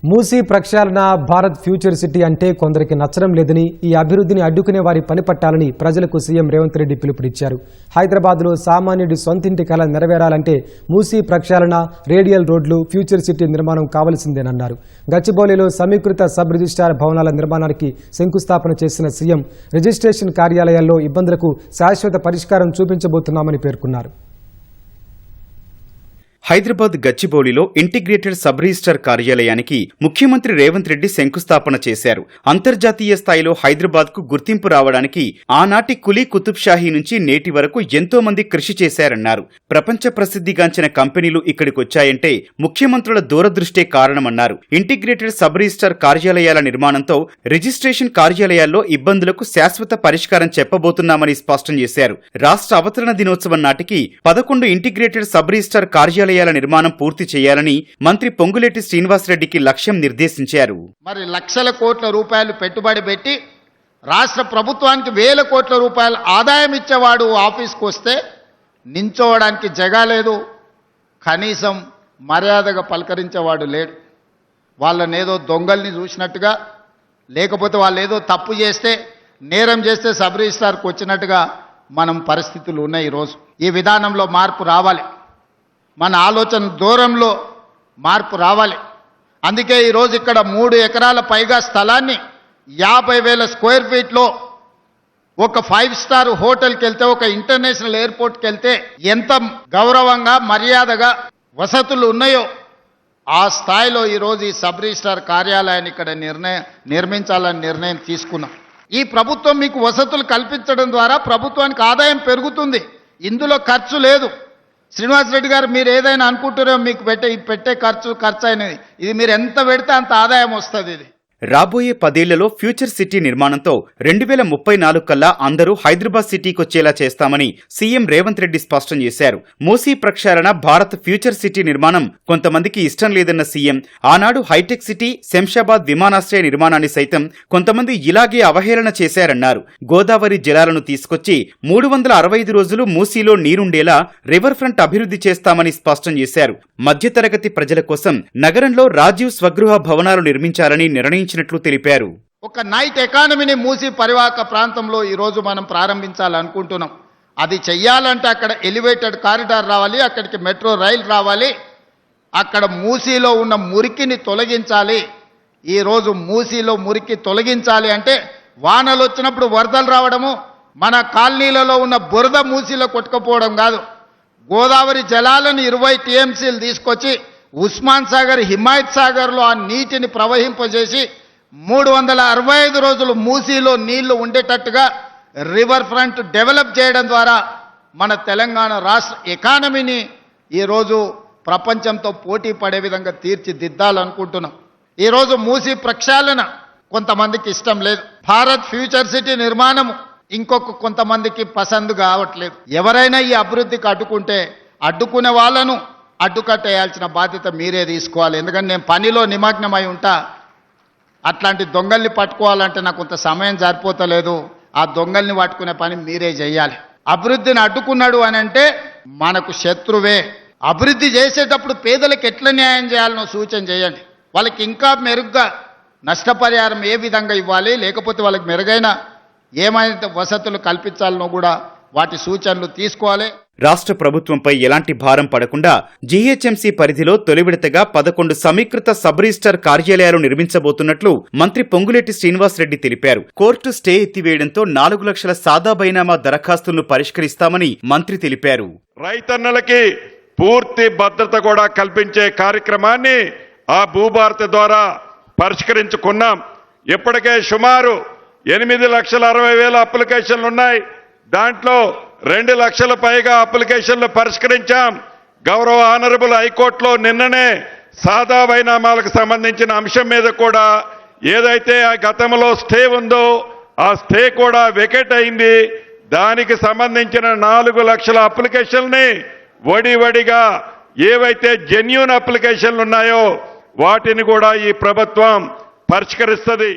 మూసీ ప్రక్షాళన Bharat future city అంటే కొందరికి నచ్చడం లేదని ఈ అభివృద్ధిని అడ్డుకునే వారి పని పట్టాలని ప్రజలకు సీఎం రేవంత్ రెడ్డి పిలుపునిచ్చారు. హైదరాబాద్లో సామాన్యుడి సొంతింటి కల నెరవేరాలంటే మూసీ ప్రక్షాళన, రేడియల్ రోడ్లు, ఫ్యూచర్ సిటీ నిర్మాణం కావాల్సిందేనన్నారు. గచ్చిబౌలిలో సమీకృత సబ్ రిజిస్ట్రార్ భవనాల నిర్మాణానికి శంకుస్థాపన చేసిన సీఎం రిజిస్ట్రేషన్ కార్యాలయాల్లో ఇబ్బందులకు శాశ్వత పరిష్కారం చూపించబోతున్నామని పేర్కొన్నారు. హైదరాబాద్ గచ్చిబౌలిలో ఇంటిగ్రేటెడ్ సబ్ రిజిస్టర్ కార్యాలయానికి ముఖ్యమంత్రి రేవంత్ రెడ్డి శంకుస్థాపన చేశారు. అంతర్జాతీయ స్థాయిలో హైదరాబాద్ కు గుర్తింపు రావడానికి ఆనాటి కులీ కుతుబ్ షాహీ నుంచి నేటి వరకు ఎంతో మంది కృషి చేశారన్నారు. ప్రపంచ ప్రసిద్ధిగాంచిన కంపెనీలు ఇక్కడికొచ్చాయంటే ముఖ్యమంత్రుల దూరదృష్టే కారణమన్నారు. ఇంటిగ్రేటెడ్ సబ్ రిజిస్టర్ కార్యాలయాల నిర్మాణంతో రిజిస్ట్రేషన్ కార్యాలయాల్లో ఇబ్బందులకు శాశ్వత పరిష్కారం చెప్పబోతున్నామని స్పష్టం చేశారు. రాష్ట్ర అవతరణ దినోత్సవం నాటికి 11 ఇంటిగ్రేటెడ్ సబ్ రిజిస్టర్ కార్యాలయాల నిర్మాణం పూర్తి చేయాలని మంత్రి పొంగులేటి శ్రీనివాసరెడ్డికి లక్ష్యం నిర్దేశించారు. మరి లక్షల కోట్ల రూపాయలు పెట్టుబడి పెట్టి రాష్ట్ర ప్రభుత్వానికి వేల కోట్ల రూపాయల ఆదాయం ఇచ్చేవాడు ఆఫీస్కి వస్తే నించోవడానికి జగా లేదు, కనీసం మర్యాదగా పలకరించేవాడు లేడు. వాళ్ళనేదో దొంగల్ని చూసినట్టుగా, లేకపోతే వాళ్ళు ఏదో తప్పు చేస్తే, నేరం చేస్తే సబ్ రిజిస్ట్రార్కి వచ్చినట్టుగా మనం పరిస్థితులు ఉన్నాయి. ఈరోజు ఈ విధానంలో మార్పు రావాలి, మన ఆలోచన దూరంలో మార్పు రావాలి. అందుకే ఈరోజు ఇక్కడ 3 ఎకరాల పైగా స్థలాన్ని 50,000 స్క్వేర్ ఫీట్లో ఒక 5 స్టార్ హోటల్కి వెళ్తే, ఒక ఇంటర్నేషనల్ ఎయిర్పోర్ట్కి వెళ్తే ఎంత గౌరవంగా మర్యాదగా వసతులు ఉన్నాయో ఆ స్థాయిలో ఈరోజు ఈ సబ్ రిజిస్ట్రార్ కార్యాలయాన్ని ఇక్కడ నిర్మించాలని నిర్ణయం తీసుకున్నాం. ఈ ప్రభుత్వం మీకు వసతులు కల్పించడం ద్వారా ప్రభుత్వానికి ఆదాయం పెరుగుతుంది, ఇందులో ఖర్చు లేదు. శ్రీనివాసరెడ్డి గారు, మీరు ఏదైనా అనుకుంటారో మీకు పెట్టే ఖర్చు అయినది, ఇది మీరు ఎంత పెడితే అంత ఆదాయం వస్తుంది. ఇది రాబోయే 10 ఏళ్లలో ఫ్యూచర్ సిటీ నిర్మాణంతో 2034 కల్లా అందరూ హైదరాబాద్ సిటీకొచ్చేలా చేస్తామని సీఎం రేవంత్ రెడ్డి స్పష్టం చేశారు. మూసీ ప్రక్షాళన, భారత్ ఫ్యూచర్ సిటీ నిర్మాణం కొంతమందికి ఇష్టం లేదన్న సీఎం ఆనాడు హైటెక్ సిటీ, శంషాబాద్ విమానాశ్రయ నిర్మాణాన్ని సైతం కొంతమంది ఇలాగే అవహేళన చేశారన్నారు. గోదావరి జలాలను తీసుకొచ్చి 365 రోజులు మూసీలో నీరుండేలా రివర్ ఫ్రంట్ అభివృద్ధి చేస్తామని స్పష్టం చేశారు. మధ్యతరగతి ప్రజల కోసం నగరంలో రాజీవ్ స్వగృహ భవనాలు నిర్మించాలని నిర్ణయించారు తెలిపారు. ఒక నైట్ ఎకానమీని మూసీ పరివాహక ప్రాంతంలో ఈరోజు మనం ప్రారంభించాలనుకుంటున్నాం. అది చెయ్యాలంటే అక్కడ ఎలివేటెడ్ కారిడార్ రావాలి, అక్కడికి మెట్రో రైలు రావాలి, అక్కడ మూసీలో ఉన్న మురికిని తొలగించాలి. ఈరోజు మూసీలో మురికి తొలగించాలి అంటే వానలు వచ్చినప్పుడు వరదలు రావడము, మన కాలనీలలో ఉన్న బురద మూసీలో కొట్టుకుపోవడం కాదు. గోదావరి జలాలను 20 టీఎంసీలు తీసుకొచ్చి ఉస్మాన్ సాగర్, హిమాయత్ సాగర్లో ఆ నీటిని ప్రవహింపజేసి 365 రోజులు మూసీలో నీళ్లు ఉండేటట్టుగా రివర్ ఫ్రంట్ డెవలప్ చేయడం ద్వారా మన తెలంగాణ రాష్ట్ర ఎకానమీని ఈరోజు ప్రపంచంతో పోటీ పడే విధంగా తీర్చిదిద్దాలనుకుంటున్నాం. ఈరోజు మూసీ ప్రక్షాళన కొంతమందికి ఇష్టం లేదు, భారత్ ఫ్యూచర్ సిటీ నిర్మాణము కొంతమందికి పసందు కావట్లేదు. ఎవరైనా ఈ అభివృద్ధికి అడ్డుకునే వాళ్ళను అడ్డుకట్టేయాల్సిన బాధ్యత మీరే తీసుకోవాలి. ఎందుకంటే నేను పనిలో నిమగ్నమై ఉంటా, అట్లాంటి దొంగల్ని పట్టుకోవాలంటే నాకు కొంత సమయం సరిపోతలేదు. ఆ దొంగల్ని పట్టుకునే పని మీరే చేయాలి. అభివృద్ధిని అడ్డుకున్నాడు అని అంటే మనకు శత్రువే. అభివృద్ధి చేసేటప్పుడు పేదలకు ఎట్లా న్యాయం చేయాలనో సూచన చేయండి. వాళ్ళకి ఇంకా మెరుగ్గా నష్టపరిహారం ఏ విధంగా ఇవ్వాలి, లేకపోతే వాళ్ళకి మెరుగైన ఏమైనా వసతులు కల్పించాలనో కూడా వాటి సూచనలు తీసుకోవాలి. రాష్ట్ర ప్రభుత్వంపై ఎలాంటి భారం పడకుండా జీహెచ్ఎంసీ పరిధిలో తొలి విడతగా 11 సమీకృత సబ్ రిజిస్టర్ కార్యాలయాలు నిర్మించబోతున్నట్లు మంత్రి పొంగులేటి శ్రీనివాసరెడ్డి తెలిపారు. కోర్టు స్టే ఎత్తివేయడంతో 4 లక్షల సాదా బైనామా దరఖాస్తులను పరిష్కరిస్తామని మంత్రి తెలిపారు. రైతన్నలకి పూర్తి భద్రత కూడా కల్పించే కార్యక్రమాన్ని ఆ భూభారతి ద్వారా పరిష్కరించుకున్నాం. ఇప్పటికే సుమారు 8,60,000 అప్లికేషన్లు ఉన్నాయి. దాంట్లో 2 లక్షల పైగా అప్లికేషన్లు పరిష్కరించాం. గౌరవ ఆనరబుల్ హైకోర్టులో నిన్ననే సాదా బైనామాలకు సంబంధించిన అంశం మీద కూడా ఏదైతే ఆ గతంలో స్టే ఉందో ఆ స్టే కూడా వెకెట్ అయింది. దానికి సంబంధించిన 4 లక్షల అప్లికేషన్ని వడివడిగా ఏవైతే జెన్యూన్ అప్లికేషన్లు ఉన్నాయో వాటిని కూడా ఈ ప్రభుత్వం పరిష్కరిస్తుంది.